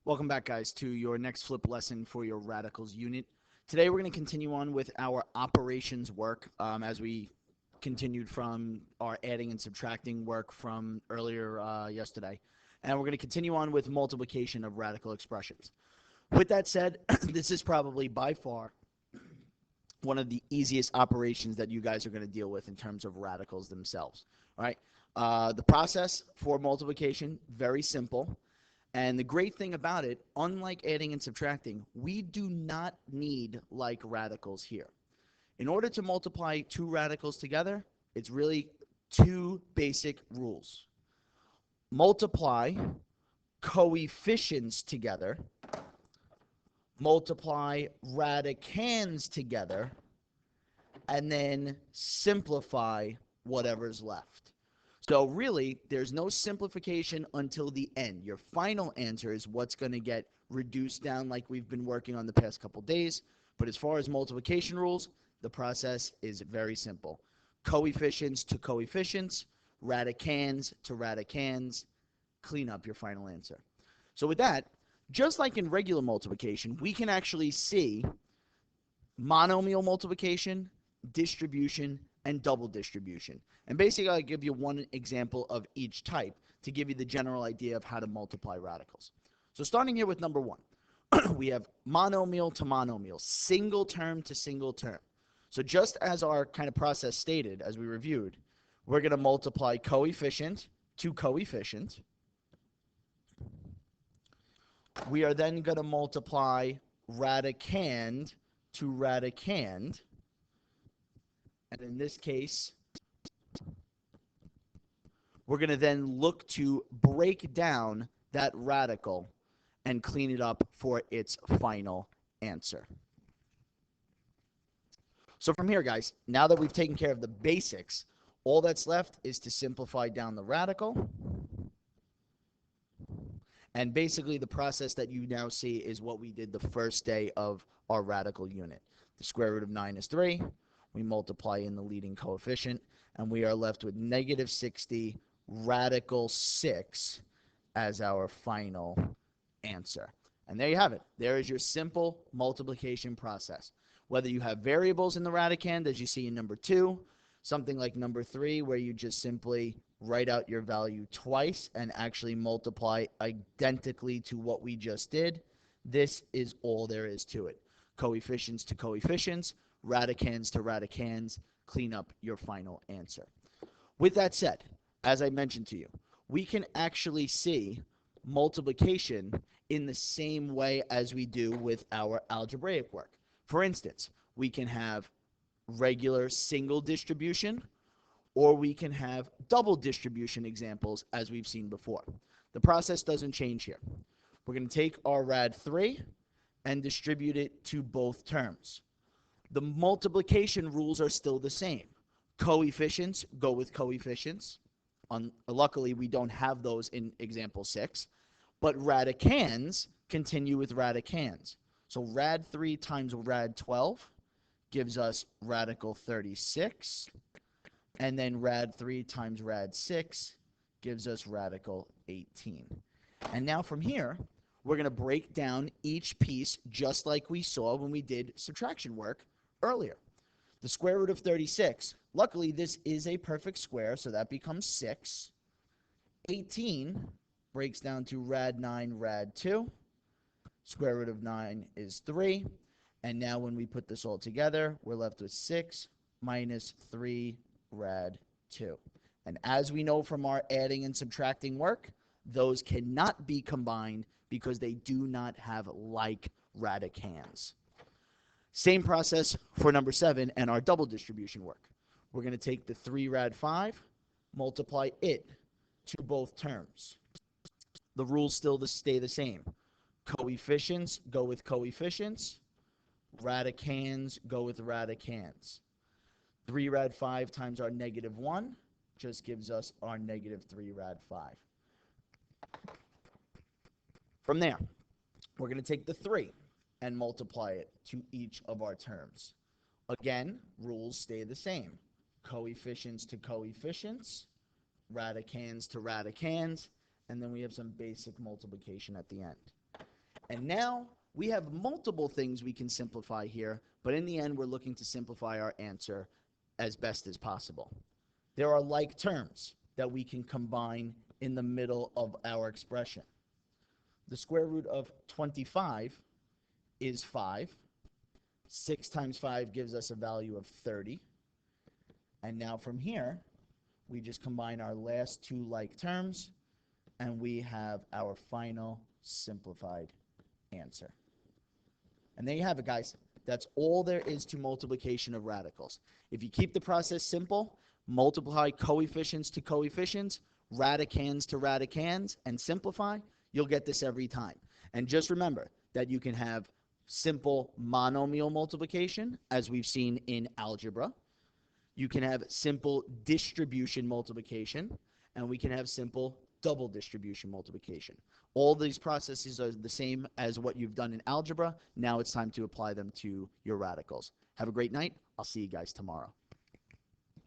Welcome back, guys, to your next flip lesson for your radicals unit. Today, we're going to continue on with our operations work as we continued from our adding and subtracting work from earlier yesterday. And we're going to continue on with multiplication of radical expressions. With that said, this is probably by far one of the easiest operations that you guys are going to deal with in terms of radicals themselves. All right. The process for multiplication, very simple. And the great thing about it, unlike adding and subtracting, we do not need like radicals here. In order to multiply two radicals together, it's really two basic rules. Multiply coefficients together, multiply radicands together, and then simplify whatever's left. So really, there's no simplification until the end. Your final answer is what's going to get reduced down like we've been working on the past couple days. But as far as multiplication rules, the process is very simple. Coefficients to coefficients, radicands to radicands, clean up your final answer. So with that, just like in regular multiplication, we can actually see monomial multiplication, distribution, and double distribution. And basically, I'll give you one example of each type to give you the general idea of how to multiply radicals. So starting here with number one, we have monomial to monomial, single term to single term. So just as our kind of process stated, as we reviewed, we're going to multiply coefficient to coefficient. We are then going to multiply radicand to radicand. And in this case, we're going to then look to break down that radical and clean it up for its final answer. So from here, guys, now that we've taken care of the basics, all that's left is to simplify down the radical. And basically, the process that you now see is what we did the first day of our radical unit. The square root of 9 is 3. We multiply in the leading coefficient, and we are left with negative 60 radical 6 as our final answer. And there you have it. There is your simple multiplication process. Whether you have variables in the radicand, as you see in number 2, something like number 3, where you just simply write out your value twice and actually multiply identically to what we just did, this is all there is to it. Coefficients to coefficients, radicands to radicands, clean up your final answer. With that said, as I mentioned to you, we can actually see multiplication in the same way as we do with our algebraic work. For instance, we can have regular single distribution, or we can have double distribution examples as we've seen before. The process doesn't change here. We're going to take our rad 3 and distribute it to both terms. The multiplication rules are still the same. Coefficients go with coefficients. Luckily, we don't have those in example 6. But radicands continue with radicands. So rad 3 times rad 12 gives us radical 36. And then rad 3 times rad 6 gives us radical 18. And now from here, we're going to break down each piece just like we saw when we did subtraction work earlier. The square root of 36, luckily this is a perfect square, so that becomes 6. 18 breaks down to rad 9, rad 2. Square root of 9 is 3. And now when we put this all together, we're left with 6 minus 3 rad 2. And as we know from our adding and subtracting work, those cannot be combined because they do not have like radicands. Same process for number 7 and our double distribution work. We're going to take the 3 rad 5, multiply it to both terms. The rules still stay the same. Coefficients go with coefficients. Radicands go with radicands. 3 rad 5 times our negative 1 just gives us our negative 3 rad 5. From there, we're going to take the 3 and multiply it to each of our terms. Again, rules stay the same. Coefficients to coefficients, radicands to radicands, and then we have some basic multiplication at the end. And now we have multiple things we can simplify here, but in the end, we're looking to simplify our answer as best as possible. There are like terms that we can combine in the middle of our expression. The square root of 25 is 5. 6 times 5 gives us a value of 30. And now from here, we just combine our last two like terms, and we have our final simplified answer. And there you have it, guys. That's all there is to multiplication of radicals. If you keep the process simple, multiply coefficients to coefficients, radicands to radicands, and simplify, you'll get this every time. And just remember that you can have simple monomial multiplication, as we've seen in algebra. You can have simple distribution multiplication, and we can have simple double distribution multiplication. All these processes are the same as what you've done in algebra. Now it's time to apply them to your radicals. Have a great night. I'll see you guys tomorrow.